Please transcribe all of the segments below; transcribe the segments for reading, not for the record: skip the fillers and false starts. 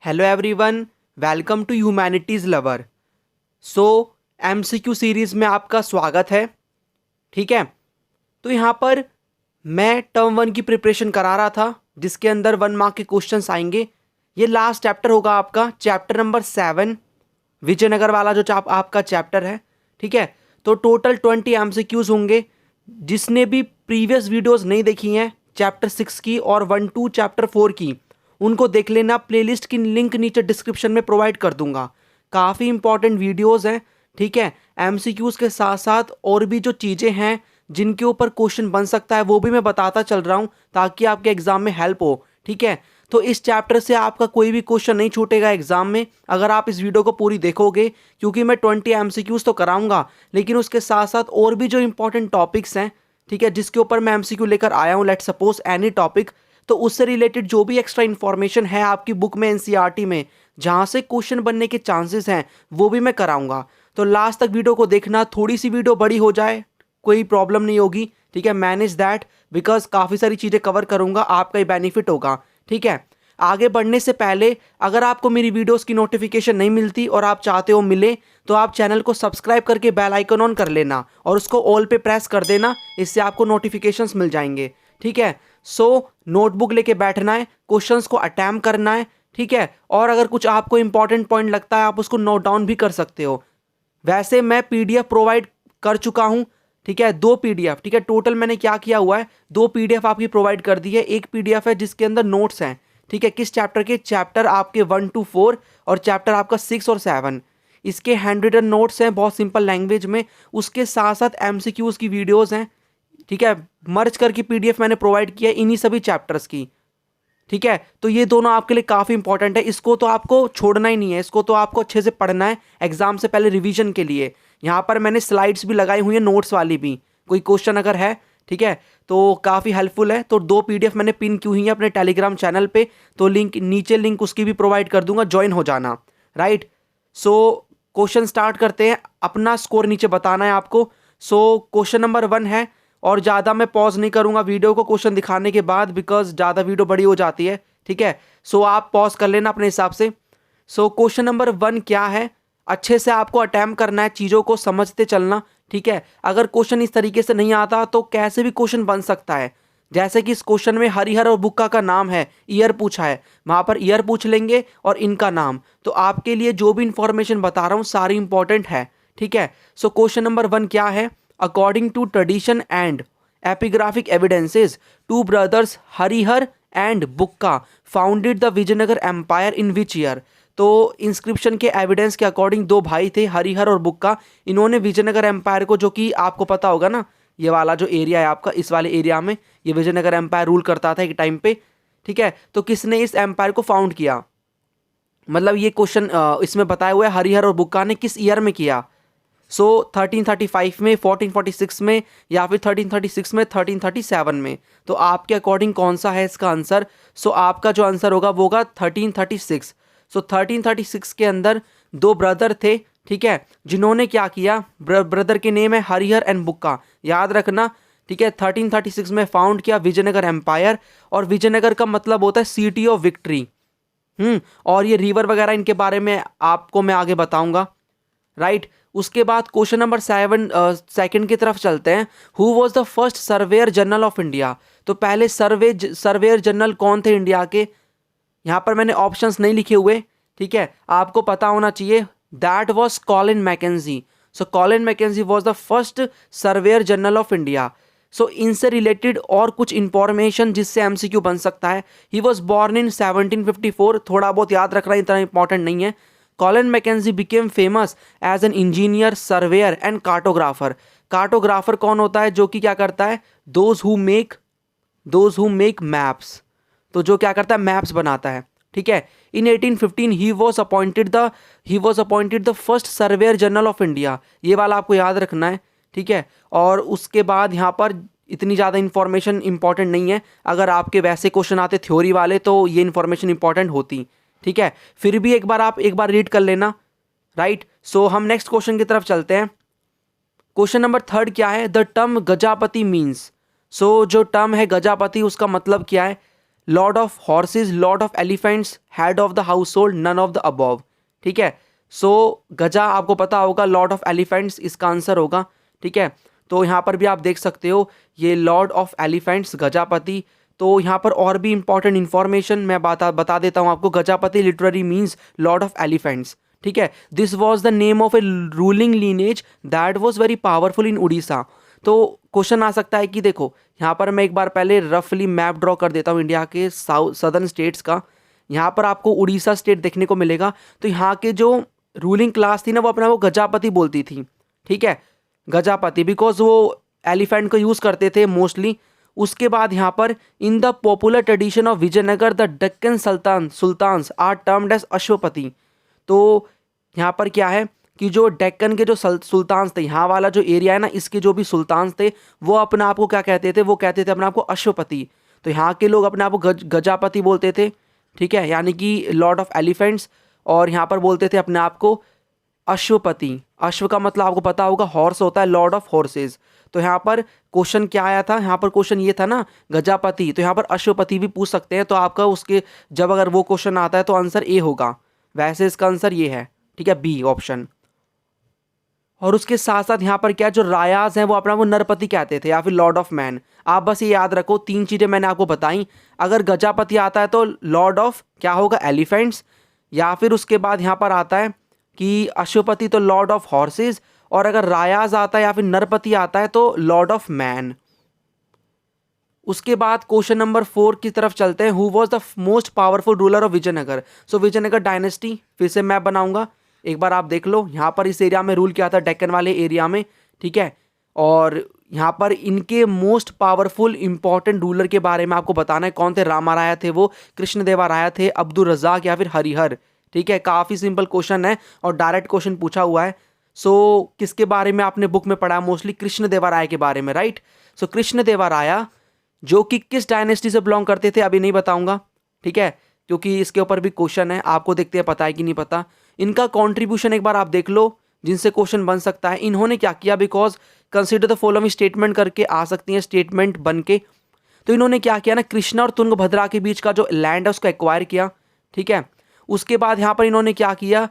Hello everyone, welcome to humanities lover. So MCQ series में आपका स्वागत है। ठीक है, तो यहाँ पर मैं टर्म 1 की प्रिपरेशन करा रहा था, जिसके अंदर 1 मार्क के क्वेश्चंस आएंगे। ये लास्ट चैप्टर होगा आपका, चैप्टर नंबर 7, विजयनगर वाला जो आपका चैप्टर है। ठीक है, तो टोटल 20 एमसीक्यूज़ होंगे। जिसने भी प्रीवियस वीडियोज़ नहीं देखी हैं चैप्टर 6 की और 1 2 चैप्टर 4 की, उनको देख लेना। प्लेलिस्ट की लिंक नीचे डिस्क्रिप्शन में प्रोवाइड कर दूंगा। काफ़ी इंपॉर्टेंट वीडियोस हैं। ठीक है, एमसीक्यूज़ के साथ साथ और भी जो चीज़ें हैं जिनके ऊपर क्वेश्चन बन सकता है वो भी मैं बताता चल रहा हूं, ताकि आपके एग्जाम में हेल्प हो। ठीक है, तो इस चैप्टर से आपका कोई भी क्वेश्चन नहीं छूटेगा एग्जाम में, अगर आप इस वीडियो को पूरी देखोगे। क्योंकि मैं 20 एमसीक्यूज़ तो कराऊंगा, लेकिन उसके साथ साथ और भी जो इंपॉर्टेंट टॉपिक्स हैं, ठीक है, जिसके ऊपर मैं एमसीक्यू लेकर आया हूँ, लेट सपोज एनी टॉपिक, तो उससे रिलेटेड जो भी एक्स्ट्रा इन्फॉर्मेशन है आपकी बुक में, एनसीईआरटी में, जहाँ से क्वेश्चन बनने के चांसेस हैं, वो भी मैं कराऊंगा। तो लास्ट तक वीडियो को देखना। थोड़ी सी वीडियो बड़ी हो जाए कोई प्रॉब्लम नहीं होगी। ठीक है, मैनेज दैट, बिकॉज काफ़ी सारी चीज़ें कवर करूंगा, आपका ही बेनिफिट होगा। ठीक है, आगे बढ़ने से पहले अगर आपको मेरी वीडियोस की नोटिफिकेशन नहीं मिलती और आप चाहते हो मिले, तो आप चैनल को सब्सक्राइब करके बेल आइकन ऑन कर लेना और उसको ऑल पे प्रेस कर देना। इससे आपको नोटिफिकेशंस मिल जाएंगे। ठीक है, सो नोटबुक लेके बैठना है, क्वेश्चंस को अटेम्प्ट करना है। ठीक है, और अगर कुछ आपको इंपॉर्टेंट पॉइंट लगता है आप उसको नोट डाउन भी कर सकते हो। वैसे मैं पीडीएफ प्रोवाइड कर चुका हूं। ठीक है, 2 पीडीएफ। ठीक है, टोटल मैंने क्या किया हुआ है, 2 पीडीएफ आपकी प्रोवाइड कर दी है। एक पीडीएफ है जिसके अंदर नोट्स हैं। ठीक है, किस चैप्टर के, चैप्टर आपके 1 to 4 और चैप्टर आपका 6 और 7। इसके हैंड रिटन नोट्स हैं बहुत सिंपल लैंग्वेज में। उसके साथ साथ एमसीक्यूज़ की वीडियोज़ हैं। ठीक है, मर्ज करके पीडीएफ मैंने प्रोवाइड किया इन्हीं सभी चैप्टर्स की। ठीक है, तो ये दोनों आपके लिए काफ़ी इंपॉर्टेंट है। इसको तो आपको छोड़ना ही नहीं है, इसको तो आपको अच्छे से पढ़ना है एग्जाम से पहले रिवीजन के लिए। यहाँ पर मैंने स्लाइड्स भी लगाई हुई है, नोट्स वाली भी, कोई क्वेश्चन अगर है। ठीक है, तो काफ़ी हेल्पफुल है। तो 2 पीडीएफ मैंने पिन की हुई है अपने टेलीग्राम चैनल पे, तो लिंक नीचे, लिंक उसकी भी प्रोवाइड कर दूंगा, ज्वाइन हो जाना। राइट, सो क्वेश्चन स्टार्ट करते हैं। अपना स्कोर नीचे बताना है आपको। सो क्वेश्चन नंबर 1 है, और ज़्यादा मैं पॉज नहीं करूँगा वीडियो को क्वेश्चन दिखाने के बाद, बिकॉज ज़्यादा वीडियो बड़ी हो जाती है। ठीक है, सो आप पॉज कर लेना अपने हिसाब से। सो क्वेश्चन नंबर 1 क्या है, अच्छे से आपको अटेम्प्ट करना है, चीज़ों को समझते चलना। ठीक है, अगर क्वेश्चन इस तरीके से नहीं आता तो कैसे भी क्वेश्चन बन सकता है। जैसे कि इस क्वेश्चन में हरिहर और बुक्का का नाम है, ईयर पूछा है, वहाँ पर ईयर पूछ लेंगे और इनका नाम। तो आपके लिए जो भी इंफॉर्मेशन बता रहा हूँ सारी इंपॉर्टेंट है। ठीक है, सो क्वेश्चन नंबर 1 क्या है, according to tradition and epigraphic evidences, 2 brothers Harihara and Bukka founded the Vijayanagara empire in which year. तो इंस्क्रिप्शन के एविडेंस के अकॉर्डिंग 2 भाई थे, हरिहर और बुक्का। इन्होंने विजयनगर एम्पायर को, जो कि आपको पता होगा ना, ये वाला जो एरिया है आपका, इस वाले एरिया में ये विजयनगर एम्पायर रूल करता था एक टाइम पे। ठीक है, तो किसने इस एम्पायर को फाउंड किया, मतलब ये क्वेश्चन इसमें बताया हुआ है हरिहर और बुक्का ने किस ईयर में किया। सो 1335 में, 1446 में, या फिर 1336 में, 1337 में। तो आपके अकॉर्डिंग कौन सा है इसका आंसर। सो आपका जो आंसर होगा वो होगा 1336। सो 1336 के अंदर 2 ब्रदर थे। ठीक है, जिन्होंने क्या किया, ब्रदर के नेम है हरिहर एंड बुक्का, याद रखना। ठीक है, 1336 में फाउंड किया विजयनगर एम्पायर, और विजयनगर का मतलब होता है सिटी ऑफ विक्ट्री। और ये रिवर वगैरह इनके बारे में आपको मैं आगे बताऊंगा। राइट, उसके बाद क्वेश्चन नंबर 7 सेकंड की तरफ चलते हैं। Who was the first surveyor general of India. तो पहले सर्वेयर जनरल कौन थे इंडिया के। यहाँ पर मैंने ऑप्शंस नहीं लिखे हुए। ठीक है, आपको पता होना चाहिए। That was Colin Mackenzie. So Colin Mackenzie was the first surveyor general of India. So इनसे रिलेटेड और कुछ इंफॉर्मेशन जिससे एमसीक्यू बन सकता है। ही वॉज बॉर्न इन 1754, थोड़ा बहुत याद रखना, इतना इंपॉर्टेंट नहीं है। Colin Mackenzie became famous as an engineer, surveyor and cartographer. Cartographer कौन होता है, जो कि क्या करता है, दोज हु मेक मैप्स। तो जो क्या करता है, मैप्स बनाता है। ठीक है, इन 1815 he was appointed the first surveyor general of India. ये वाला आपको याद रखना है। ठीक है, और उसके बाद यहाँ पर इतनी ज़्यादा इंफॉर्मेशन इंपॉर्टेंट नहीं है। अगर आपके वैसे क्वेश्चन आते थ्योरी वाले तो ये इंफॉर्मेशन इंपॉर्टेंट होती। ठीक है, फिर भी एक बार रीड कर लेना। राइट, सो हम नेक्स्ट क्वेश्चन की तरफ चलते हैं। क्वेश्चन नंबर 3 क्या है, the term Gajapati means. So जो टर्म है गजापति, उसका मतलब क्या है। Lord of horses, lord of elephants, head of the household, none of the above. ठीक है, सो गजा आपको पता होगा, लॉर्ड ऑफ एलिफेंट्स इसका आंसर होगा। ठीक है, तो यहाँ पर भी आप देख सकते हो ये लॉर्ड ऑफ एलिफेंट्स गजापति। तो यहाँ पर और भी इंपॉर्टेंट इन्फॉर्मेशन मैं बता देता हूँ आपको। Gajapati literally means lord of elephants. ठीक है, this was the name of a ruling lineage that was very powerful in Orissa. तो क्वेश्चन आ सकता है कि देखो यहाँ पर मैं एक बार पहले रफली मैप ड्रॉ कर देता हूँ इंडिया के सदर्न स्टेट्स का। यहाँ पर आपको उड़ीसा स्टेट देखने को मिलेगा। तो यहाँ के जो रूलिंग क्लास थी ना, वो अपना वो गजापति बोलती थी। ठीक है, गजापति, बिकॉज वो एलिफेंट को यूज़ करते थे मोस्टली। उसके बाद यहाँ पर in the popular tradition of Vijayanagara the Deccan sultans are termed as Ashvapati. तो यहाँ पर क्या है कि जो डेक्कन के जो सुल्तान्स थे, यहाँ वाला जो एरिया है ना, इसके जो भी सुल्तान्स थे वो अपने आप को क्या कहते थे, वो कहते थे अपने आप को अश्वपति। तो यहाँ के लोग अपने आप को गजापति बोलते थे। ठीक है, यानी कि लॉर्ड ऑफ एलिफेंट्स, और यहाँ पर बोलते थे अपने आप को अश्वपति। अश्व का मतलब आपको पता होगा हॉर्स होता है, लॉर्ड ऑफ हॉर्सेज। तो यहाँ पर क्वेश्चन क्या आया था, यहाँ पर क्वेश्चन ये था ना गजापति, तो यहाँ पर अश्वपति भी पूछ सकते हैं। तो आपका उसके जब अगर वो क्वेश्चन आता है तो आंसर ए होगा। वैसे इसका आंसर ये है। ठीक है, बी ऑप्शन। और उसके साथ साथ यहाँ पर क्या, जो रायाज हैं वो अपना वो नरपति कहते थे या फिर लॉर्ड ऑफ मैन। आप बस ये याद रखो, 3 चीज़ें मैंने आपको बताई। अगर गजापति आता है तो लॉर्ड ऑफ क्या होगा, एलिफेंट्स, या फिर उसके बाद यहाँ पर आता है कि अश्वपति तो लॉर्ड ऑफ हॉर्सेज, और अगर रायाज आता है या फिर नरपति आता है तो लॉर्ड ऑफ मैन। उसके बाद क्वेश्चन नंबर 4 की तरफ चलते हैं। Who was the most powerful ruler of Vijayanagara. So Vijayanagara dynasty, फिर से मैप बनाऊंगा, एक बार आप देख लो। यहाँ पर इस एरिया में रूल किया था, डेक्कन वाले एरिया में। ठीक है, और यहाँ पर इनके मोस्ट पावरफुल इंपॉर्टेंट रूलर के बारे में आपको बताना है। कौन थे, रामाराया थे वो, कृष्णदेवराया थे, अब्दुल रज़ाक या फिर हरिहर। ठीक है, काफ़ी सिंपल क्वेश्चन है और डायरेक्ट क्वेश्चन पूछा हुआ है। सो किसके बारे में आपने बुक में पढ़ा, मोस्टली कृष्णदेवराय के बारे में, राइट। सो कृष्णदेवराया जो कि किस डायनेस्टी से बिलोंग करते थे अभी नहीं बताऊंगा। ठीक है, क्योंकि इसके ऊपर भी क्वेश्चन है, आपको देखते हैं पता है कि नहीं पता। इनका कंट्रीब्यूशन एक बार आप देख लो, जिनसे क्वेश्चन बन सकता है। इन्होंने क्या किया, because consider the following statement करके आ सकती हैं स्टेटमेंट बन के। तो इन्होंने क्या किया ना, कृष्णा और तुंगभद्रा के बीच का जो लैंड है उसको एक्वायर किया। ठीक है, उसके बाद यहाँ पर इन्होंने क्या किया,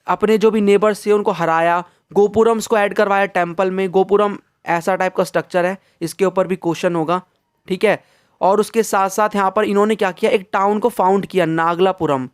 अपने जो भी नेबर्स थे उनको हराया, गोपुरम्स को ऐड करवाया टेम्पल में। गोपुरम ऐसा टाइप का स्ट्रक्चर है, इसके ऊपर भी क्वेश्चन होगा। ठीक है, और उसके साथ साथ यहाँ पर इन्होंने क्या किया, एक टाउन को फाउंड किया, नागलापुरम।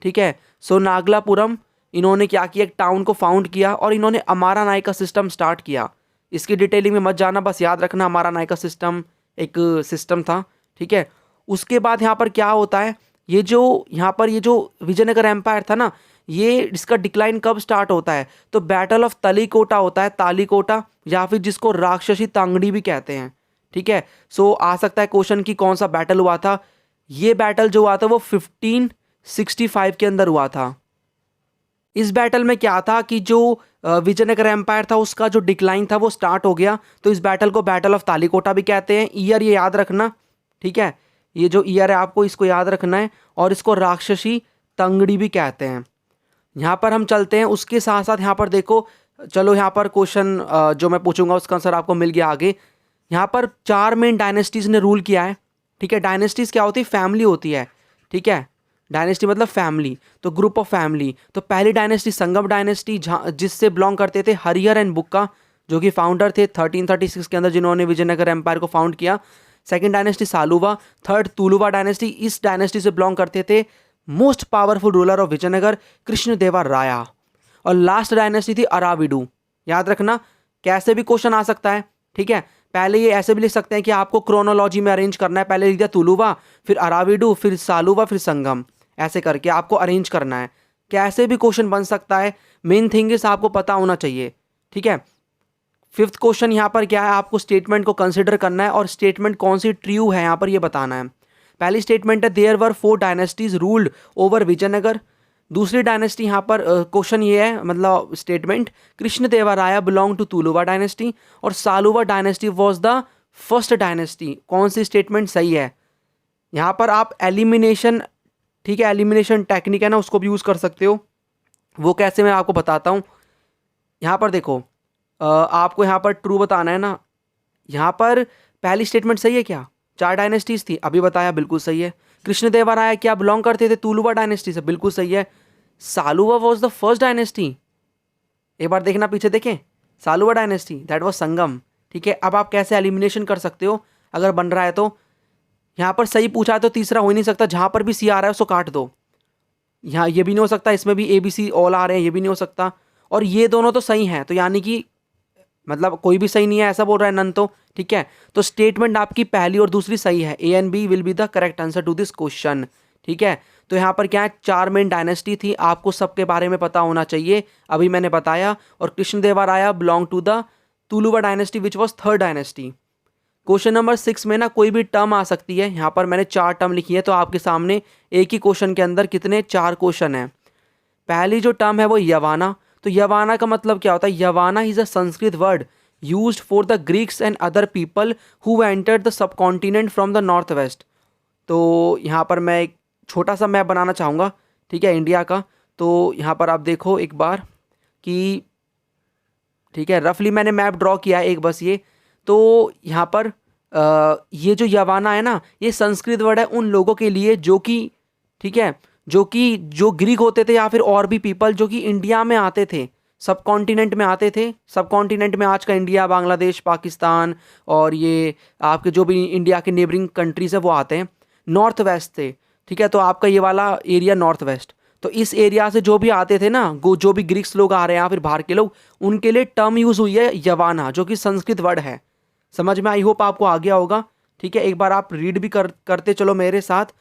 ठीक है, सो नागलापुरम इन्होंने क्या किया, एक टाउन को फाउंड किया, और इन्होंने अमारा नायका सिस्टम स्टार्ट किया। इसकी डिटेलिंग में मत जाना, बस याद रखना अमारा नायका सिस्टम एक सिस्टम था। ठीक है, उसके बाद यहाँ पर क्या होता है, ये जो यहाँ पर ये जो विजयनगर एम्पायर था ना, ये इसका डिक्लाइन कब स्टार्ट होता है, तो बैटल ऑफ तलीकोटा होता है, तालीकोटा, या फिर जिसको राक्षसी तांगड़ी भी कहते हैं। ठीक है, सो आ सकता है क्वेश्चन कि कौन सा बैटल हुआ था। ये बैटल जो हुआ था वो 1565 के अंदर हुआ था। इस बैटल में क्या था कि जो विजयनगर एम्पायर था उसका जो डिक्लाइन था वो स्टार्ट हो गया। तो इस बैटल को बैटल ऑफ तालीकोटा भी कहते हैं। ईयर ये याद रखना। ठीक है, ये जो ईयर है आपको इसको याद रखना है, और इसको राक्षसी तंगड़ी भी कहते हैं। यहाँ पर हम चलते हैं, उसके साथ साथ यहाँ पर देखो, चलो यहाँ पर क्वेश्चन जो मैं पूछूंगा उसका आंसर आपको मिल गया आगे। यहाँ पर 4 मेन डायनेस्टीज ने रूल किया है। ठीक है, डायनेस्टीज क्या होती है, फैमिली होती है। ठीक है, डायनेस्टी मतलब फैमिली, तो ग्रुप ऑफ फैमिली। तो पहली डायनेस्टी संगम डायनेस्टी, जिससे बिलोंग करते थे हरिहर एंड बुक्का, जो कि फाउंडर थे 1336 के अंदर, जिन्होंने विजयनगर एम्पायर को फाउंड किया। Second dynasty Saluva, third Tuluva dynasty. इस डायनेस्टी से बिलोंग करते थे most powerful ruler of Vijayanagar Krishnadevaraya. और लास्ट डायनेस्टी थी अराविडू। याद रखना, कैसे भी क्वेश्चन आ सकता है। ठीक है, पहले ये ऐसे भी लिख सकते हैं कि आपको क्रोनोलॉजी में अरेंज करना है, पहले लिख दिया तुलुवा, फिर अराविडू, फिर सालुवा, फिर संगम, ऐसे करके आपको अरेंज करना है। कैसे भी क्वेश्चन बन सकता है, मेन थिंग इस आपको पता होना चाहिए। ठीक है, 5th क्वेश्चन यहाँ पर क्या है, आपको स्टेटमेंट को कंसिडर करना है, और स्टेटमेंट कौन सी ट्रू है यहाँ पर ये बताना है। पहली स्टेटमेंट है there were 4 dynasties ruled over Vijayanagar. दूसरी डायनेस्टी यहाँ पर क्वेश्चन ये है, मतलब statement, Krishnadevaraya belong to Tuluva dynasty, और Saluva dynasty was the first dynasty. कौन सी स्टेटमेंट सही है। यहाँ पर आप एलिमिनेशन, ठीक है, एलिमिनेशन टेक्निक है ना, उसको भी यूज़ कर सकते हो। वो कैसे मैं आपको बताता हूँ। यहाँ पर देखो, आपको यहाँ पर ट्रू बताना है ना। यहाँ पर पहली स्टेटमेंट सही है क्या, 4 डायनेस्टीज थी, अभी बताया बिल्कुल सही है। कृष्णदेवराय क्या बिलोंग करते थे तुलुवा डायनेस्टी से? बिल्कुल सही है। Saluva was the first dynasty. एक बार देखना पीछे देखें, सालुवा डायनेस्टी दैट वाज संगम। ठीक है, अब आप कैसे एलिमिनेशन कर सकते हो अगर बन रहा है तो? यहाँ पर सही पूछा है तो तीसरा हो ही नहीं सकता, जहाँ पर भी सी आ रहा है उसको काट दो। यहाँ ये भी नहीं हो सकता, इसमें भी ए बी सी ऑल आ रहे हैं, ये भी नहीं हो सकता। और ये दोनों तो सही हैं, तो यानी कि मतलब कोई भी सही नहीं है ऐसा बोल रहा है नन तो। ठीक है, तो स्टेटमेंट आपकी पहली और दूसरी सही है। A and B will be the correct answer to this question. ठीक है, तो यहाँ पर क्या है, 4 मेन डायनेस्टी थी, आपको सबके बारे में पता होना चाहिए, अभी मैंने बताया। और Krishnadevaraya belong to the Tuluva dynasty which was third dynasty. Question number 6 में ना कोई भी टर्म आ सकती है। यहाँ पर मैंने 4 टर्म लिखी है, तो आपके सामने एक ही क्वेश्चन के अंदर कितने 4 क्वेश्चन हैं। पहली जो टर्म है वो यवाना। तो यवाना का मतलब क्या होता है? Yavana is a Sanskrit word used for the Greeks and other people who entered the subcontinent from the north west. तो यहाँ पर मैं एक छोटा सा मैप बनाना चाहूँगा, ठीक है, इंडिया का। तो यहाँ पर आप देखो एक बार कि ठीक है, रफली मैंने मैप ड्रॉ किया है एक बस ये। तो यहाँ पर ये जो यवाना है ना, ये संस्कृत वर्ड है उन लोगों के लिए जो कि, ठीक है, जो ग्रीक होते थे या फिर और भी पीपल जो कि इंडिया में आते थे, सब कॉन्टिनेंट में आते थे। सब कॉन्टिनेंट में आज का इंडिया, बांग्लादेश, पाकिस्तान और ये आपके जो भी इंडिया के नेबरिंग कंट्रीज़ है वो आते हैं नॉर्थ वेस्ट से। ठीक है, तो आपका ये वाला एरिया नॉर्थ वेस्ट, तो इस एरिया से जो भी आते थे ना, जो भी ग्रीक्स लोग आ रहे हैं या फिर बाहर के लोग, उनके लिए टर्म यूज़ हुई है यवाना, जो कि संस्कृत वर्ड है। समझ में आई होप आपको आ गया होगा। ठीक है, एक बार आप रीड भी करते चलो मेरे साथ।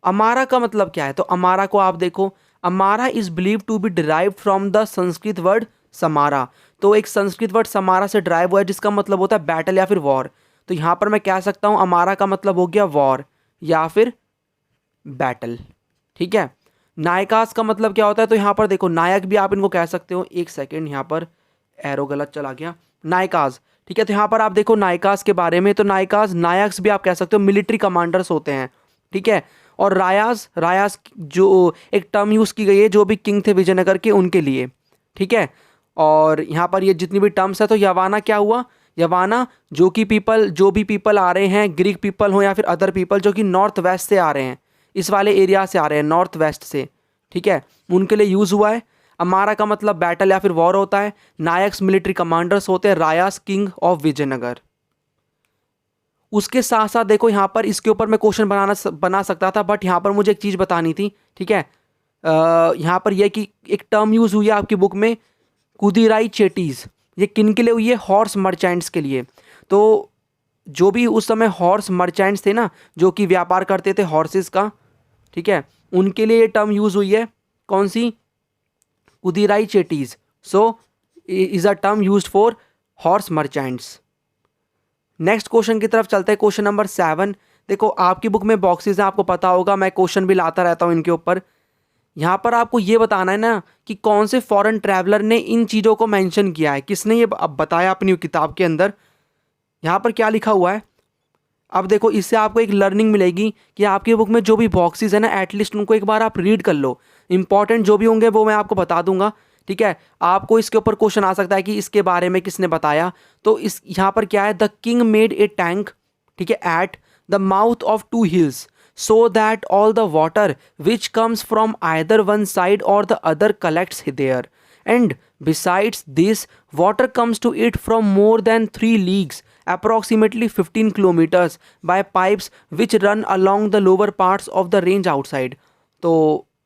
अमारा का मतलब क्या है? तो अमारा को आप देखो, Amara is believe to be derive from the Sanskrit word Samara. तो एक संस्कृत वर्ड समारा से ड्राइव हुआ है जिसका मतलब होता है बैटल या फिर वॉर। तो यहाँ पर मैं कह सकता हूँ अमारा का मतलब हो गया वॉर या फिर बैटल। ठीक है, नायकास का मतलब क्या होता है? तो यहाँ पर देखो, नायक भी आप इनको कह सकते हो। एक सेकेंड, यहाँ पर एरो गलत चला गया। नायकास, ठीक है, तो यहाँ पर आप देखो नायकास के बारे में, तो नायकास, नायक्स भी आप कह सकते हो, मिलिट्री कमांडर्स होते हैं। ठीक है, और रायास, रायास जो एक टर्म यूज़ की गई है जो भी किंग थे विजयनगर के, उनके लिए। ठीक है, और यहाँ पर ये जितनी भी टर्म्स है, तो यवाना क्या हुआ? यवाना जो भी पीपल आ रहे हैं, ग्रीक पीपल हो या फिर अदर पीपल जो कि नॉर्थ वेस्ट से आ रहे हैं, इस वाले एरिया से आ रहे हैं नॉर्थ वेस्ट से, ठीक है, उनके लिए यूज़ हुआ है। अमारा का मतलब बैटल या फिर वॉर होता है। नायक्स मिलिट्री कमांडर्स होते हैं। रायास किंग ऑफ विजयनगर। उसके साथ साथ देखो यहाँ पर इसके ऊपर मैं क्वेश्चन बना सकता था, बट यहाँ पर मुझे एक चीज़ बतानी थी। ठीक है, यहाँ पर यह कि एक टर्म यूज़ हुई है आपकी बुक में, कुदिराई चेटीज़। ये किन के लिए हुई है? हॉर्स मर्चेंट्स के लिए। तो जो भी उस समय हॉर्स मर्चेंट्स थे ना, जो कि व्यापार करते थे हॉर्सेस का, ठीक है, उनके लिए ये टर्म यूज़ हुई है। कौन सी? Kudirai Chettis. So is a term used for horse merchants. Next question की तरफ चलते हैं, क्वेश्चन नंबर 7। देखो आपकी बुक में बॉक्सेस हैं, आपको पता होगा, मैं क्वेश्चन भी लाता रहता हूँ इनके ऊपर। यहाँ पर आपको ये बताना है ना कि कौन से फॉरेन ट्रैवलर ने इन चीज़ों को मेंशन किया है, किसने ये अब बताया अपनी किताब के अंदर। यहाँ पर क्या लिखा हुआ है, अब देखो इससे आपको एक लर्निंग मिलेगी कि आपकी बुक में जो भी बॉक्सेस है ना, एटलीस्ट उनको एक बार आप रीड कर लो। इंपॉर्टेंट जो भी होंगे वो मैं आपको बता दूंगा। ठीक है, आपको इसके ऊपर क्वेश्चन आ सकता है कि इसके बारे में किसने बताया। तो इस यहाँ पर क्या है, the king made a tank, ठीक है, at the mouth of 2 hills so that all the water which comes from either one side or the other collects there, and besides this water comes to it from more than 3 leagues, approximately 15 kilometers, by pipes which run along the lower parts of the range outside. तो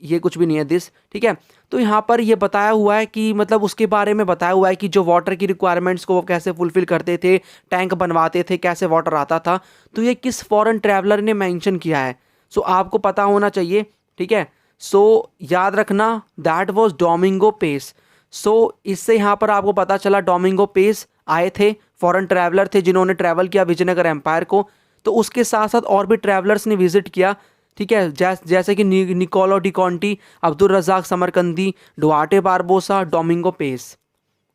ये कुछ भी नहीं है this. ठीक है, तो यहाँ पर ये बताया हुआ है कि मतलब उसके बारे में बताया हुआ है कि जो वाटर की रिक्वायरमेंट्स को वो कैसे फुलफिल करते थे, टैंक बनवाते थे, कैसे वाटर आता था। तो ये किस फॉरेन ट्रैवलर ने मेंशन किया है, सो आपको पता होना चाहिए। ठीक है, सो याद रखना दैट वाज डोमिंगो पेस। सो इससे यहाँ पर आपको पता चला डोमिंगो पेस आए थे, फॉरेन ट्रैवलर थे जिन्होंने ट्रैवल किया विजयनगर एम्पायर को। तो उसके साथ साथ और भी ट्रैवलर्स ने विजिट किया। ठीक है, जैसे कि Niccolo de Conti, Abdul Razzaq Samarqandi, Duarte Barbosa, Domingo Paes.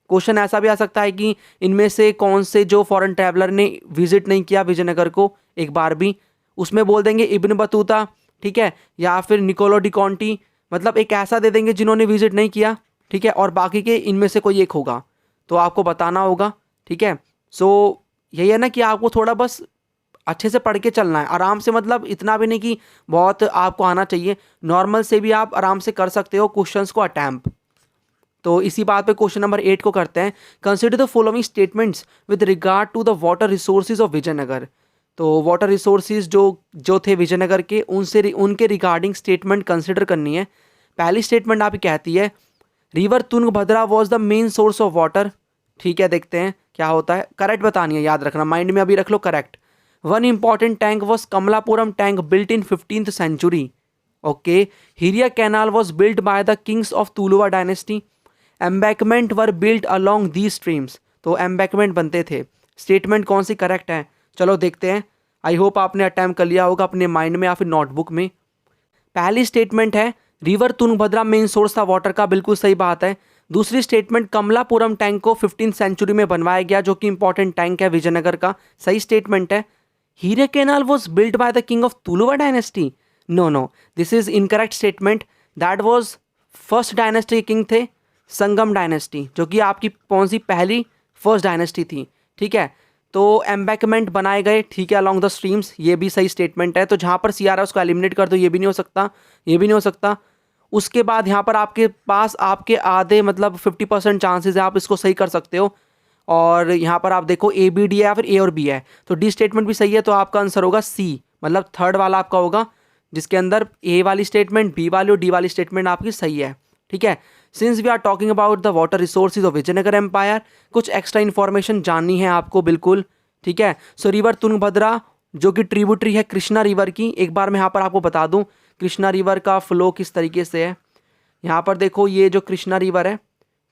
Question ऐसा भी आ सकता है कि इनमें से कौन से जो फॉरेन ट्रैवलर ने विजिट नहीं किया विजयनगर को एक बार भी, उसमें बोल देंगे इब्न बतूता, ठीक है, या फिर निकोलो डी कॉन्टी, मतलब एक ऐसा दे देंगे जिन्होंने विजिट नहीं किया। ठीक है, और बाकी के इनमें से कोई एक होगा, तो आपको बताना होगा। ठीक है, सो यही है ना कि आपको थोड़ा बस अच्छे से पढ़ के चलना है आराम से, मतलब इतना भी नहीं कि बहुत आपको आना चाहिए, नॉर्मल से भी आप आराम से कर सकते हो क्वेश्चंस को अटैम्प्ट। तो इसी बात पे क्वेश्चन नंबर 8 को करते हैं। Consider the following statements with regard to the water resources of Vijayanagara. तो वाटर रिसोर्सेज जो जो थे विजयनगर के, उनसे उनके रिगार्डिंग स्टेटमेंट कंसिडर करनी है। पहली स्टेटमेंट आपकी कहती है river Tungabhadra was the main source of water. ठीक है, देखते हैं क्या होता है। करेक्ट बतानी है, याद रखना, माइंड में अभी रख लो correct. One important tank was Kamalapuram tank built in 15th century। Okay, Hiriya canal was built by the kings of Tuluva dynasty. Embankment were built along the streams. तो एम्बैकमेंट बनते थे। स्टेटमेंट कौन सी करेक्ट है, चलो देखते हैं। आई होप आपने attempt कर लिया होगा अपने माइंड में या फिर नोटबुक में। पहली स्टेटमेंट है रिवर तुंगभद्रा मेन सोर्स था वाटर का, बिल्कुल सही बात है। दूसरी स्टेटमेंट कमलापुरम टैंक को 15th century में बनवाया गया, जो कि इंपॉर्टेंट टैंक है विजयनगर का, सही स्टेटमेंट है। Hire canal was built by the king of Tuluva dynasty. No, this is incorrect statement. That was first dynasty king थे संगम डायनेस्टी, जो कि आपकी कौन सी पहली फर्स्ट डायनेस्टी थी। ठीक है, तो एम्बैकमेंट बनाए गए, ठीक है, अलॉन्ग द स्ट्रीम्स, ये भी सही स्टेटमेंट है। तो जहाँ पर सी आ रहा है उसको एलिमिनेट कर दो, ये भी नहीं हो सकता, ये भी नहीं हो सकता। उसके बाद यहाँ पर आपके पास आपके आधे मतलब 50% चांसेस है, आप इसको सही कर सकते हो। और यहाँ पर आप देखो ए बी डी है या फिर ए और बी है, तो डी स्टेटमेंट भी सही है, तो आपका आंसर होगा सी, मतलब थर्ड वाला आपका होगा, जिसके अंदर ए वाली स्टेटमेंट, बी वाली और डी वाली स्टेटमेंट आपकी सही है। ठीक है, since we are talking about the water resources of Vijayanagara empire, कुछ एक्स्ट्रा इन्फॉर्मेशन जाननी है आपको, बिल्कुल। ठीक है, सो रिवर तुंगभद्रा जो कि ट्रिब्यूटरी है कृष्णा रिवर की, एक बार मैं यहाँ पर आपको बता दूँ कृष्णा रिवर का फ्लो किस तरीके से है। यहाँ पर देखो, ये जो कृष्णा रिवर है,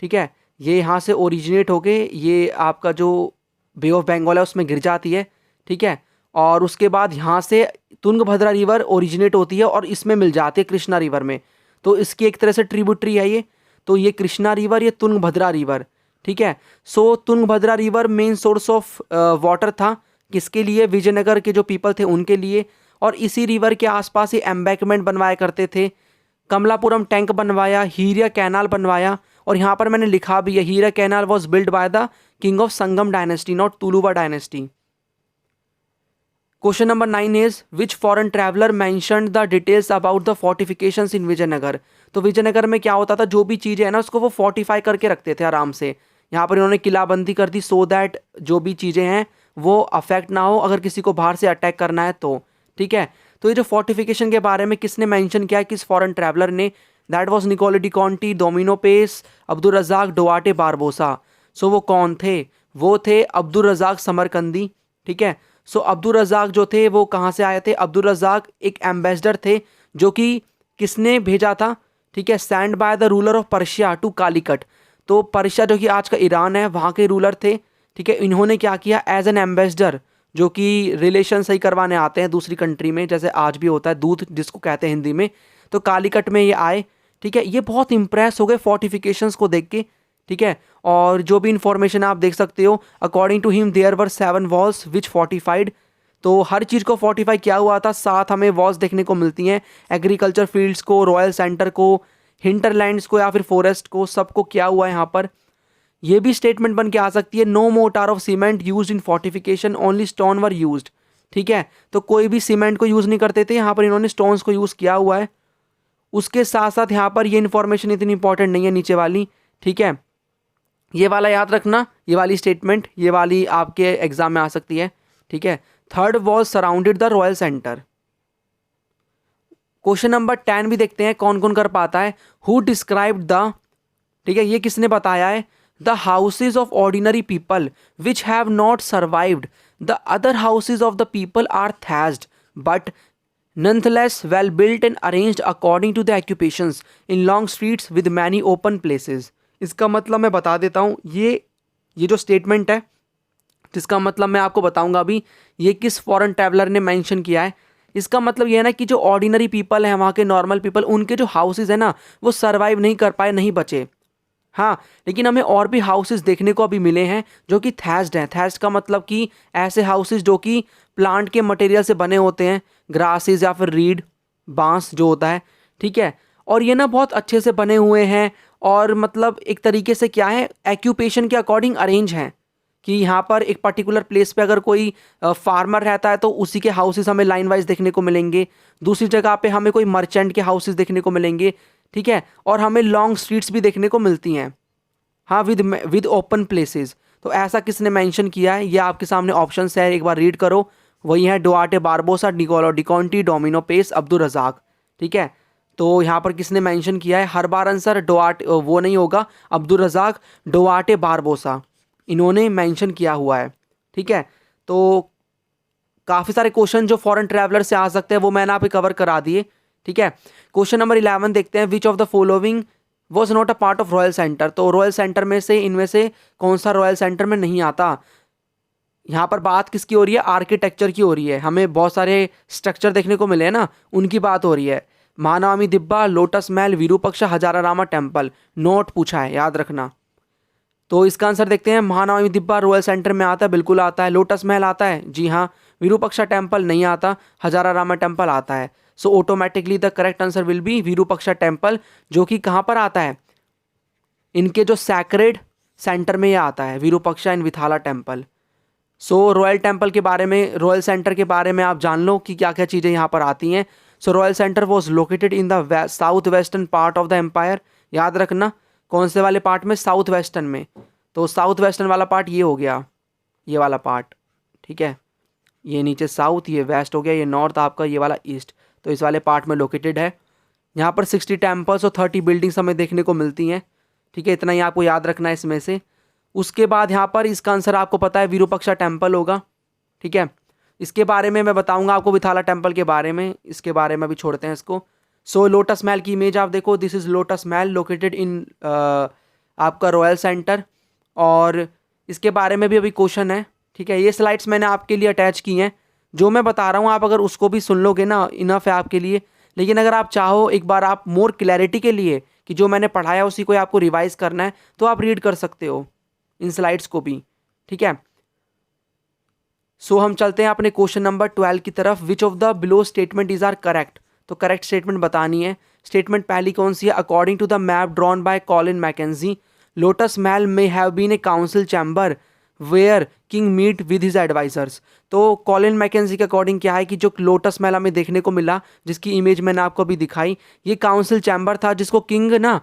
ठीक है, ये यहाँ से ओरिजिनेट होके ये आपका जो बे ऑफ बंगाल है उसमें गिर जाती है। ठीक है, और उसके बाद यहाँ से तुंगभद्रा रिवर ओरिजिनेट होती है और इसमें मिल जाती है कृष्णा रिवर में, तो इसकी एक तरह से ट्रिब्यूटरी है ये। तो ये कृष्णा रिवर, ये तुंगभद्रा रिवर। ठीक है, so Tungabhadra river main source of water था किसके लिए, विजयनगर के जो पीपल थे उनके लिए। और इसी रिवर के आसपास ही एम्बैकमेंट बनवाया करते थे, कमलापुरम टैंक बनवाया, हीरिया कैनाल बनवाया। और यहाँ पर मैंने लिखा भी है Hiriya canal was build by the king of Sangam dynasty, not Tuluva dynasty. Question number 9 is which foreign traveller mentioned the details about the fortifications in Vijayanagar. तो विजयनगर में क्या होता था, जो भी चीज़ें है ना उसको वो फोर्टिफाई करके रखते थे आराम से। यहाँ पर इन्होंने किलाबंदी कर दी सो दैट जो भी चीज़ें हैं वो अफेक्ट ना हो अगर किसी को बाहर से अटैक करना है तो। ठीक है, तो ये जो फोर्टिफिकेशन के बारे में किसने मेंशन किया, किस फॉरेन ट्रैवलर ने, that was Niccolo de Conti, Domingo Paes, Abdul Razzaq Duarte Barbosa. So वो कौन थे, वो थे अब्दुल रज़ाक समरकंदी। ठीक है, सो अब्दुल रज़ाक जो थे वो कहाँ से आए थे, अब्दुल रज़ाक एक एम्बेसडर थे जो कि किसने भेजा था, ठीक है, send by the ruler of Persia to Calicut. तो पर्शिया जो कि आज का ईरान है वहाँ के रूलर थे। ठीक है, इन्होंने क्या किया एज एन एम्बेसडर, जो कि रिलेशन सही करवाने आते हैं दूसरी कंट्री में, जैसे आज भी होता है दूध जिसको कहते हैं हिंदी में, तो कालीकट में ये आए। ठीक है, ये बहुत इंप्रेस हो गए फोर्टिफिकेशंस को देख के। ठीक है, और जो भी इंफॉर्मेशन आप देख सकते हो, according to him there were 7 walls which fortified. तो हर चीज़ को फोर्टिफाई किया हुआ था। 7 हमें वॉल्स देखने को मिलती हैं, एग्रीकल्चर फील्ड्स को, रॉयल सेंटर को, हिंटरलैंड्स को या फिर फॉरेस्ट को, सबको किया हुआ है यहाँ पर। ये भी स्टेटमेंट बन के आ सकती है no mortar of cement used in fortification, only stone were used. ठीक है, तो कोई भी सीमेंट को यूज़ नहीं करते थे, यहाँ पर इन्होंने स्टोन्स को यूज़ किया हुआ है। उसके साथ साथ यहाँ पर ये इन्फॉर्मेशन इतनी इंपॉर्टेंट नहीं है नीचे वाली। ठीक है, ये वाला याद रखना, ये वाली स्टेटमेंट, ये वाली आपके एग्जाम में आ सकती है। ठीक है, third was surrounded the royal centre. Question number 10 भी देखते हैं कौन कौन कर पाता है। हु डिस्क्राइब्ड द, ठीक है, ये किसने बताया है, the houses of ordinary people which have not survived the other houses of the people are thatched but nonetheless well built and arranged according to the occupations in long streets with many open places। इसका मतलब मैं बता देता हूँ, ये जो statement है जिसका मतलब मैं आपको बताऊंगा अभी, ये किस फॉरेन ट्रैवलर ने मेंशन किया है। इसका मतलब ये है ना कि जो ऑर्डिनरी पीपल हैं, वहाँ के नॉर्मल पीपल, उनके जो हाउसेज है ना वो सर्वाइव नहीं कर पाए, नहीं बचे। हाँ, लेकिन हमें और भी हाउसेज देखने को अभी मिले हैं जो कि थैज्ड हैं। थैज्ड का मतलब कि ऐसे हाउसेज जो कि प्लांट के मटेरियल से बने होते हैं, ग्रासेस या फिर रीड, बांस जो होता है। ठीक है, और ये ना बहुत अच्छे से बने हुए हैं और मतलब एक तरीके से क्या है, एक्यूपेशन के अकॉर्डिंग अरेंज हैं कि यहाँ पर एक पर्टिकुलर प्लेस पे अगर कोई फार्मर रहता है तो उसी के हाउसेस हमें लाइन वाइज देखने को मिलेंगे, दूसरी जगह पे हमें कोई मर्चेंट के हाउसेस देखने को मिलेंगे, ठीक है, और हमें लॉन्ग स्ट्रीट्स भी देखने को मिलती हैं, हाँ, विद ओपन प्लेसेस। तो ऐसा किसने मेंशन किया है, ये आपके सामने ऑप्शंस है, एक बार रीड करो। वही है Duarte Barbosa, Niccolo de Conti, Domingo Paes, Abdul Razzaq, ठीक है। तो यहाँ पर किसने मेंशन किया है, हर बार आंसर डुआर्टे वो नहीं होगा, अब्दुल रज़ाक, डुआर्टे बारबोसा इन्होंने मेंशन किया हुआ है, ठीक है। तो काफ़ी सारे क्वेश्चन जो फॉरेन ट्रैवलर से आ सकते हैं वो मैंने आप कवर करा दिए, ठीक है। क्वेश्चन नंबर 11 देखते हैं, विच of the following was not a part of royal centre. तो रॉयल सेंटर में से इनमें से कौन सा रॉयल सेंटर में नहीं आता। यहाँ पर बात किसकी हो रही है, आर्किटेक्चर की हो रही है, हमें बहुत सारे स्ट्रक्चर देखने को मिले हैं ना, उनकी बात हो रही है। महानवमी दिब्बा, लोटस महल, विरूपाक्षा, हजारारामा टेम्पल, नोट पूछा है, याद रखना। तो इसका आंसर देखते हैं, महानवमी दिब्बा रॉयल सेंटर में आता है, बिल्कुल आता है। लोटस महल आता है, जी हाँ। विरूपाक्षा टेम्पल नहीं आता, हजारारामा टेम्पल आता है। So automatically the correct answer will be Virupaksha temple, जो कि कहाँ पर आता है, इनके जो सैक्रेड सेंटर में ये आता है, विरूपाक्षा इन विथाला टेम्पल। सो रॉयल टेम्पल के बारे में, रॉयल सेंटर के बारे में आप जान लो कि क्या क्या चीज़ें यहाँ पर आती हैं। So royal centre was located in the south western part of the empire, याद रखना कौन से वाले पार्ट में, साउथ वेस्टर्न में। तो साउथ वेस्टर्न वाला पार्ट ये हो गया, ये वाला पार्ट, ठीक है, ये नीचे साउथ, ये वेस्ट हो गया, ये नॉर्थ आपका, ये वाला ईस्ट। तो इस वाले पार्ट में लोकेटेड है। यहाँ पर 60 टेम्पल्स और 30 बिल्डिंग्स हमें देखने को मिलती हैं, ठीक है, इतना ही आपको याद रखना है इसमें से। उसके बाद यहाँ पर इसका आंसर आपको पता है विरूपाक्षा टेम्पल होगा, ठीक है। इसके बारे में मैं बताऊंगा आपको विथाला टेम्पल के बारे में, इसके बारे में अभी छोड़ते हैं इसको। सो लोटस महल की इमेज आप देखो, this is lotus Mahal located in आपका रॉयल सेंटर, और इसके बारे में भी अभी क्वेश्चन है, ठीक है। ये स्लाइड्स मैंने आपके लिए अटैच की हैं, जो मैं बता रहा हूँ आप अगर उसको भी सुन लोगे ना, इनफ है आपके लिए। लेकिन अगर आप चाहो एक बार आप मोर क्लैरिटी के लिए कि जो मैंने पढ़ाया उसी को आपको रिवाइज करना है, तो आप रीड कर सकते हो इन स्लाइड्स को भी, ठीक है। सो हम चलते हैं अपने क्वेश्चन नंबर 12 की तरफ। Which of the below statement is are correct. तो करेक्ट स्टेटमेंट बतानी है। स्टेटमेंट पहली कौन सी है, according to the map drawn by Colin Mackenzie, lotus Mahal may have been a council chamber where king meet with his advisors. तो Colin Mackenzie के according क्या है कि जो लोटस महल हमें देखने को मिला, जिसकी इमेज मैंने आपको अभी दिखाई, ये काउंसिल चैम्बर था जिसको किंग ना,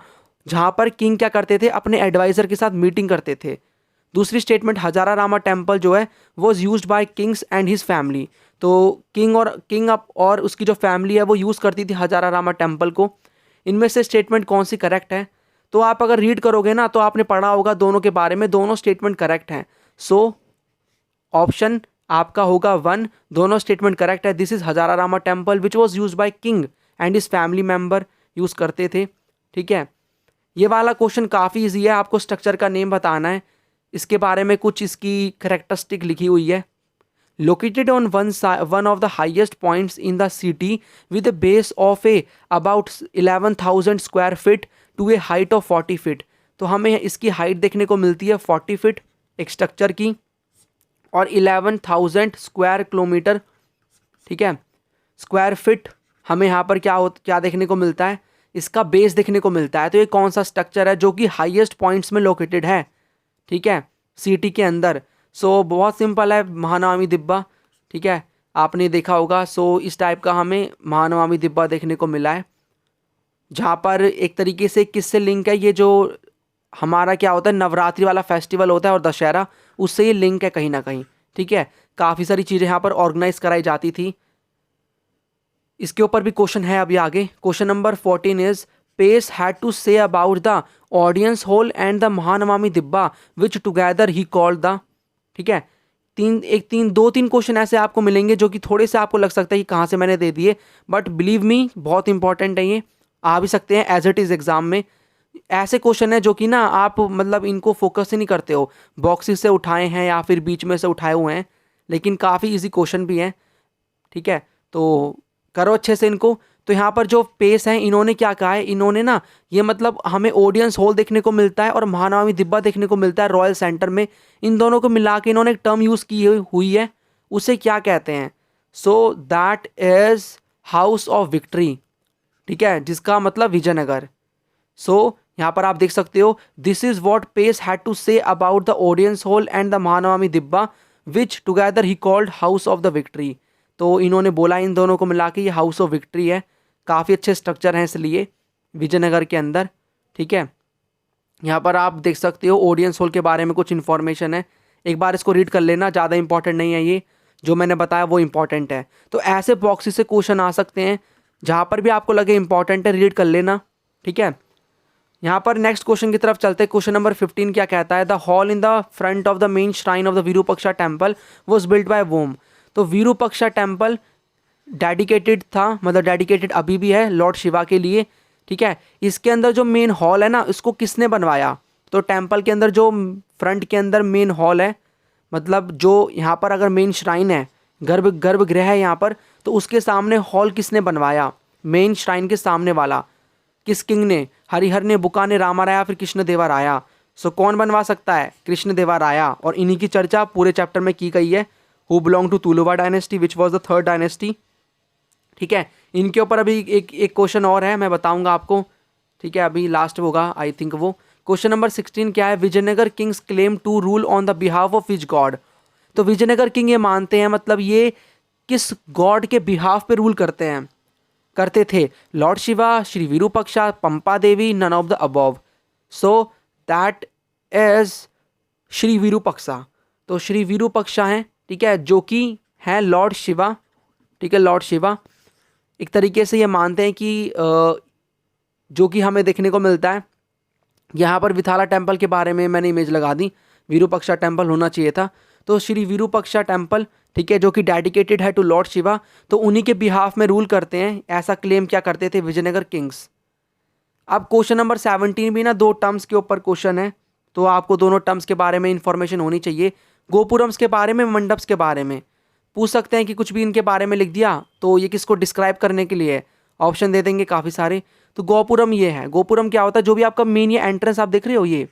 जहाँ पर किंग क्या करते थे, अपने एडवाइज़र के साथ मीटिंग करते थे। दूसरी स्टेटमेंट, हजारारामा टेम्पल जो है was used by Kings and his family. तो किंग और उसकी जो फैमिली है वो यूज़ करती थी हजारारामा टेम्पल को। इनमें से स्टेटमेंट कौन सी करेक्ट है। तो आप अगर रीड करोगे ना तो आपने पढ़ा होगा दोनों के बारे में, दोनों स्टेटमेंट करेक्ट हैं। सो ऑप्शन आपका होगा 1, दोनों स्टेटमेंट करेक्ट है। This is Hazararama temple which was use by king and his family member, use करते थे, ठीक है। ये वाला क्वेश्चन काफ़ी ईजी है, आपको स्ट्रक्चर का नेम बताना है, इसके बारे में कुछ इसकी करेक्टरिस्टिक लिखी हुई है। Located on one of the highest points in the city with a base of a about 11,000 square feet to a height of 40 feet. तो हमें इसकी हाइट देखने को मिलती है 40 फीट एक स्ट्रक्चर की, और 11,000 स्क्वायर किलोमीटर, ठीक है, स्क्वायर फीट हमें यहाँ पर क्या देखने को मिलता है, इसका बेस देखने को मिलता है। तो ये कौन सा स्ट्रक्चर है जो कि हाईएस्ट पॉइंट्स में लोकेटेड है, ठीक है, सिटी के अंदर। सो बहुत सिंपल है, महानवमी दिब्बा, ठीक है, आपने देखा होगा। सो इस टाइप का हमें महानवमी दिब्बा देखने को मिला है, जहाँ पर एक तरीके से किससे लिंक है, ये जो हमारा क्या होता है नवरात्रि वाला फेस्टिवल होता है और दशहरा, उससे ये लिंक है कहीं ना कहीं, ठीक है। काफ़ी सारी चीज़ें यहाँ पर ऑर्गेनाइज कराई जाती थी। इसके ऊपर भी क्वेश्चन है अभी आगे। Question number 14 is Paes had to say about the audience hall and the Mahanavami dibba which together he called the, ठीक है। दो तीन क्वेश्चन ऐसे आपको मिलेंगे जो कि थोड़े से आपको लग सकता है कि कहाँ से मैंने दे दिए, बट बिलीव मी बहुत इंपॉर्टेंट है, ये आ भी सकते हैं एज इट इज़ एग्जाम में। ऐसे क्वेश्चन है जो कि ना आप मतलब इनको फोकस ही नहीं करते हो, बॉक्सेस से उठाए हैं या फिर बीच में से उठाए हुए हैं, लेकिन काफ़ी इजी क्वेश्चन भी हैं, ठीक है। तो करो अच्छे से इनको। तो यहाँ पर जो पेस है इन्होंने क्या कहा है, इन्होंने ना ये मतलब हमें ऑडियंस हॉल देखने को मिलता है और महानवमी दिब्बा देखने को मिलता है रॉयल सेंटर में, इन दोनों को मिला के इन्होंने एक टर्म यूज़ की हुई है, उसे क्या कहते हैं। So that is house of victory, ठीक है, जिसका मतलब विजयनगर। सो यहाँ पर आप देख सकते हो, this is what Paes had to say about the audience hall and the Mahanavami dibba which together he called house of the victory. तो इन्होंने बोला इन दोनों को मिला के ये हाउस ऑफ विक्ट्री है। काफ़ी अच्छे स्ट्रक्चर हैं इसलिए विजयनगर के अंदर। ठीक है, यहाँ पर आप देख सकते हो ऑडियंस हॉल के बारे में कुछ इन्फॉर्मेशन है, एक बार इसको रीड कर लेना, ज़्यादा इंपॉर्टेंट नहीं है, ये जो मैंने बताया वो इंपॉर्टेंट है। तो ऐसे बॉक्सेस से क्वेश्चन आ सकते हैं, जहाँ पर भी आपको लगे इंपॉर्टेंट है रीड कर लेना। ठीक है, यहाँ पर नेक्स्ट क्वेश्चन की तरफ चलते हैं। क्वेश्चन नंबर 15 क्या कहता है, the hall in the front of the main shrine of the Virupaksha temple was built by whom. तो विरूपक्षा टेम्पल डेडिकेटेड था, मतलब डेडिकेटेड अभी भी है लॉर्ड शिवा के लिए। ठीक है, इसके अंदर जो मेन हॉल है ना, इसको किसने बनवाया? तो टेम्पल के अंदर जो फ्रंट के अंदर मेन हॉल है, मतलब जो यहाँ पर अगर मेन श्राइन है, गर्भगृह है यहाँ पर, तो उसके सामने हॉल किसने बनवाया? मेन श्राइन के सामने वाला किस किंग ने? हरिहर ने, बुका ने, रामाराया, फिर कृष्णदेवराया। सो कौन बनवा सकता है? कृष्णदेवराया। और इन्हीं की चर्चा पूरे चैप्टर में की गई है। Who belong to Tuluva dynasty which was the third dynasty. ठीक है, इनके ऊपर अभी एक क्वेश्चन और है, मैं बताऊंगा आपको। ठीक है, अभी लास्ट होगा आई थिंक वो। क्वेश्चन नंबर 16 क्या है, Vijayanagara kings claim to rule on the behalf of which god. तो विजयनगर किंग ये मानते हैं, मतलब ये किस गॉड के बिहाफ पे रूल करते थे? Lord Shiva, Shri Virupaksha, Pampa Devi, none of the above. So that is Shri Virupaksha. तो श्री विरूपक्षा हैं, ठीक है, जो कि हैं लॉर्ड शिवा। ठीक है, लॉर्ड शिवा एक तरीके से ये मानते हैं कि जो कि हमें देखने को मिलता है यहाँ पर विथाला टेम्पल के बारे में मैंने इमेज लगा दी, विरूपक्षा टेम्पल होना चाहिए था। तो श्री विरूपक्षा टेम्पल, ठीक है, जो कि डेडिकेटेड है टू लॉर्ड शिवा, तो उन्हीं के बिहाफ में रूल करते हैं, ऐसा क्लेम क्या करते थे विजयनगर किंग्स। अब क्वेश्चन नंबर 17 भी ना 2 टर्म्स के ऊपर क्वेश्चन है, तो आपको दोनों टर्म्स के बारे में इंफॉर्मेशन होनी चाहिए। गोपुरम्स के बारे में, मंडप्स के बारे में पूछ सकते हैं कि कुछ भी इनके बारे में लिख दिया तो ये किसको डिस्क्राइब करने के लिए ऑप्शन दे देंगे काफ़ी सारे। तो गोपुरम ये है, गोपुरम क्या होता है, जो भी आपका मेन ये एंट्रेंस आप देख रहे हो, ये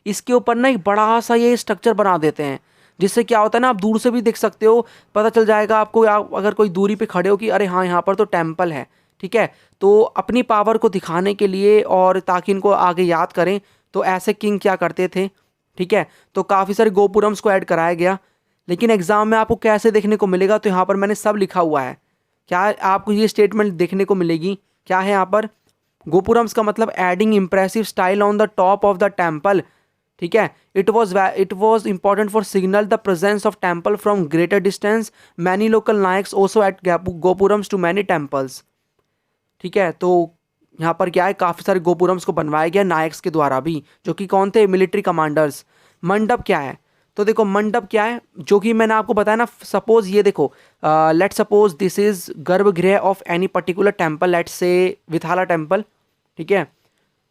इसके ऊपर ना एक बड़ा सा ये स्ट्रक्चर बना देते हैं, जिससे क्या होता है ना, आप दूर से भी देख सकते हो, पता चल जाएगा आपको, अगर कोई दूरी पे खड़े हो कि अरे हाँ यहाँ पर तो टेम्पल है। ठीक है, तो अपनी पावर को दिखाने के लिए और ताकि इनको आगे याद करें, तो ऐसे किंग क्या करते थे। ठीक है, तो काफ़ी सारे गोपुरम्स को ऐड कराया गया, लेकिन एग्जाम में आपको कैसे देखने को मिलेगा, तो यहाँ पर मैंने सब लिखा हुआ है। क्या आपको ये स्टेटमेंट देखने को मिलेगी, क्या है यहाँ पर, गोपुरम्स का मतलब adding impressive style on the top of the temple. ठीक है, it was important for signal the presence of temple from greater distance. Many local Nayaks also add gopurams to many temples. ठीक है, तो यहाँ पर क्या है, काफ़ी सारे गोपुरम्स को बनवाया गया नायक्स के द्वारा भी, जो कि कौन थे, मिलिट्री कमांडर्स। मंडप क्या है, तो देखो मंडप क्या है, जो कि मैंने आपको बताया ना, सपोज ये देखो, let suppose this is garbhagriha of any particular temple, let say Vitthala temple. ठीक है,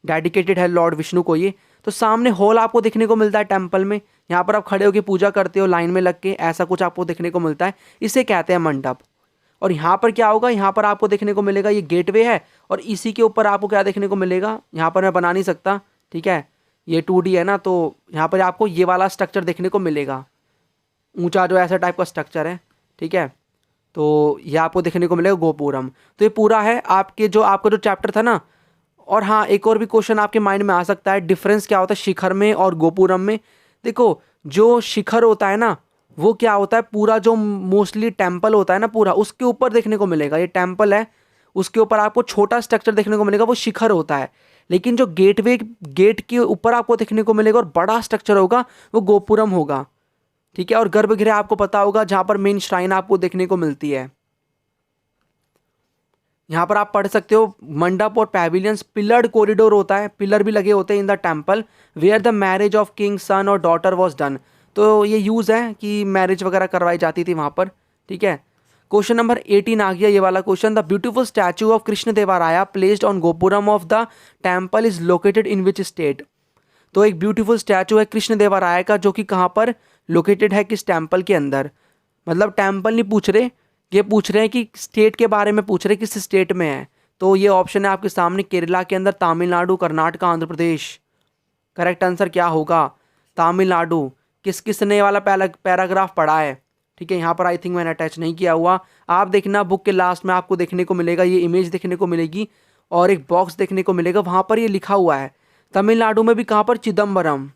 डेडिकेटेड है लॉर्ड विष्णु को ये। तो सामने हॉल आपको देखने को मिलता है टेम्पल में, यहाँ पर आप खड़े होकर पूजा करते हो लाइन में लग के, ऐसा कुछ आपको देखने को मिलता है, इसे कहते हैं मंडप। और यहाँ पर क्या होगा, यहाँ पर आपको देखने को मिलेगा ये गेटवे है, और इसी के ऊपर आपको क्या देखने को मिलेगा, यहाँ पर मैं बना नहीं सकता, ठीक है, ये 2D है ना, तो यहाँ पर आपको ये वाला स्ट्रक्चर देखने को मिलेगा, ऊंचा जो ऐसा टाइप का स्ट्रक्चर है। ठीक है, तो ये आपको देखने को मिलेगा गोपुरम। तो ये पूरा है आपका जो चैप्टर था ना। और हाँ, एक और भी क्वेश्चन आपके माइंड में आ सकता है, डिफरेंस क्या होता है शिखर में और गोपुरम में। देखो, जो शिखर होता है ना, वो क्या होता है, पूरा जो मोस्टली टेम्पल होता है ना, पूरा उसके ऊपर देखने को मिलेगा, ये टेम्पल है, उसके ऊपर आपको छोटा स्ट्रक्चर देखने को मिलेगा, वो शिखर होता है। लेकिन जो गेट के ऊपर आपको देखने को मिलेगा और बड़ा स्ट्रक्चर होगा, वो गोपुरम होगा। ठीक है, और गर्भगृह आपको पता होगा, जहाँ पर मेन श्राइन आपको देखने को मिलती है। यहाँ पर आप पढ़ सकते हो, मंडप और पैविलियंस, पिलर्ड कॉरिडोर होता है, पिलर भी लगे होते हैं in the temple, where the marriage of king son और डॉटर वॉज डन। तो ये यूज़ है कि मैरिज वगैरह करवाई जाती थी वहाँ पर। ठीक है, क्वेश्चन नंबर 18 आ गया ये वाला question, the beautiful statue of Krishna Devaraya placed on gopuram of the temple is located in which state. तो एक ब्यूटीफुल स्टैचू है कृष्ण देवराया का, जो कि कहाँ पर लोकेटेड है, किस टेम्पल के अंदर। मतलब टेम्पल नहीं पूछ रहे, ये पूछ रहे हैं कि स्टेट के बारे में पूछ रहे हैं, किस स्टेट में है। तो ये ऑप्शन है आपके सामने, केरला के अंदर, तमिलनाडु, कर्नाटक, आंध्र प्रदेश। करेक्ट आंसर क्या होगा, तमिलनाडु। किस ने वाला पैराग्राफ पढ़ा है, ठीक है, यहाँ पर आई थिंक मैंने अटैच नहीं किया हुआ, आप देखना बुक के लास्ट में आपको देखने को मिलेगा, ये इमेज देखने को मिलेगी और एक बॉक्स देखने को मिलेगा, वहाँ पर ये लिखा हुआ है तमिलनाडु में भी कहाँ पर, चिदम्बरम।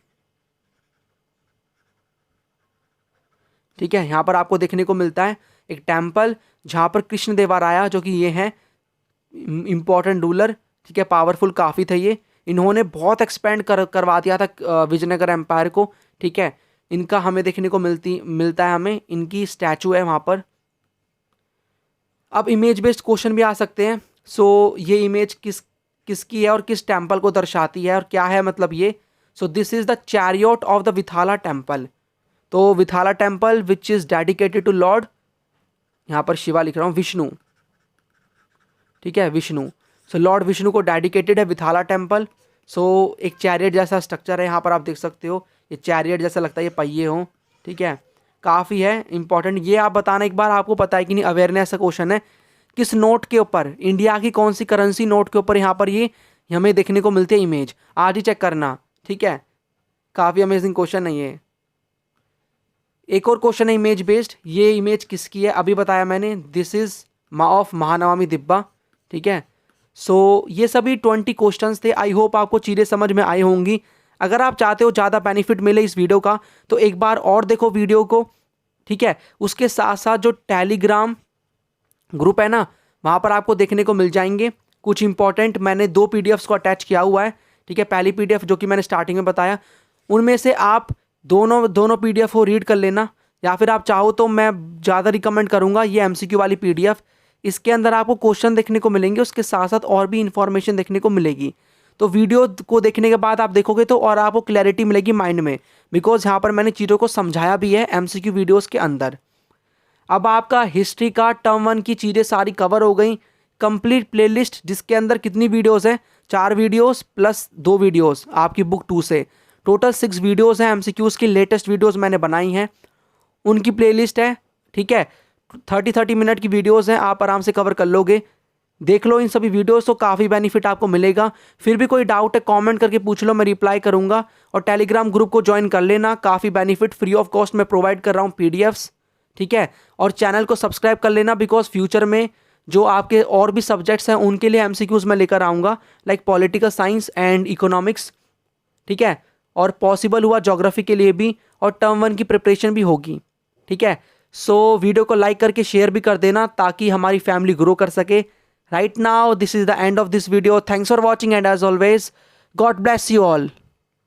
ठीक है, यहाँ पर आपको देखने को मिलता है एक टेम्पल जहाँ पर कृष्ण देवराया, जो कि ये हैं इम्पोर्टेंट रूलर, ठीक है, पावरफुल काफ़ी थे ये, इन्होंने बहुत एक्सपेंड करवा दिया था विजयनगर एम्पायर को। ठीक है, इनका हमें देखने को मिलता है, हमें इनकी स्टैचू है वहाँ पर। अब इमेज बेस्ड क्वेश्चन भी आ सकते हैं। सो ये इमेज किसकी है और किस टेम्पल को दर्शाती है और क्या है मतलब ये। So this is the chariot of the Vitthala temple. तो Vitthala temple which is dedicated to lord, यहाँ पर शिवा लिख रहा हूँ, विष्णु। ठीक है, विष्णु। सो लॉर्ड विष्णु को डेडिकेटेड है विथाला टेम्पल। सो एक चैरियट जैसा स्ट्रक्चर है, यहाँ पर आप देख सकते हो, ये चैरियट जैसा लगता है, ये पहिए हों। ठीक है, काफ़ी है इंपॉर्टेंट। ये आप बताना एक बार, आपको पता है कि नहीं, अवेयरनेस का क्वेश्चन है। किस नोट के ऊपर, इंडिया की कौन सी करेंसी नोट के ऊपर यहाँ पर ये हमें देखने को मिलती है इमेज, आज ही चेक करना। ठीक है, काफ़ी अमेजिंग क्वेश्चन है ये। एक और क्वेश्चन है इमेज बेस्ड, ये इमेज किसकी है, अभी बताया मैंने, दिस इज ऑफ महानवमी दिब्बा। ठीक है, सो ये सभी 20 क्वेश्चंस थे। आई होप आपको चीज़ें समझ में आई होंगी। अगर आप चाहते हो ज़्यादा बेनिफिट मिले इस वीडियो का, तो एक बार और देखो वीडियो को। ठीक है, उसके साथ साथ जो टेलीग्राम ग्रुप है ना, वहाँ पर आपको देखने को मिल जाएंगे कुछ इंपॉर्टेंट, मैंने 2 PDFs को अटैच किया हुआ है। ठीक है, पहली PDF जो कि मैंने स्टार्टिंग में बताया, उनमें से आप दोनों PDF को रीड कर लेना, या फिर आप चाहो तो मैं ज़्यादा रिकमेंड करूँगा ये MCQ वाली PDF। इसके अंदर आपको क्वेश्चन देखने को मिलेंगे, उसके साथ साथ और भी इंफॉर्मेशन देखने को मिलेगी। तो वीडियो को देखने के बाद आप देखोगे तो और आपको क्लैरिटी मिलेगी माइंड में, बिकॉज यहाँ पर मैंने चीज़ों को समझाया भी है MCQ वीडियोज़ के अंदर। अब आपका हिस्ट्री का टर्म 1 की चीज़ें सारी कवर हो गई। कंप्लीट प्लेलिस्ट जिसके अंदर कितनी वीडियोस हैं, 4 वीडियोस प्लस 2 वीडियोस आपकी बुक 2 से, टोटल 6 वीडियोस हैं। MCQs की लेटेस्ट वीडियोस मैंने बनाई हैं, उनकी प्लेलिस्ट है। ठीक है, 30 मिनट की वीडियोस हैं, आप आराम से कवर कर लोगे। देख लो इन सभी वीडियोस, तो काफ़ी बेनिफिट आपको मिलेगा। फिर भी कोई डाउट है कमेंट करके पूछ लो, मैं रिप्लाई करूँगा। और टेलीग्राम ग्रुप को ज्वाइन कर लेना, काफ़ी बेनिफिट फ्री ऑफ कॉस्ट में प्रोवाइड कर रहा हूँ PDFs। ठीक है, और चैनल को सब्सक्राइब कर लेना, बिकॉज फ्यूचर में जो आपके और भी सब्जेक्ट्स हैं उनके लिए MCQs मैं लेकर आऊँगा, like political science and economics. ठीक है, और पॉसिबल हुआ ज्योग्राफी के लिए भी, और टर्म 1 की प्रिपरेशन भी होगी। ठीक है, सो वीडियो को लाइक करके शेयर भी कर देना ताकि हमारी फैमिली ग्रो कर सके। Right now this is the end of this video. Thanks for watching and as always God bless you all.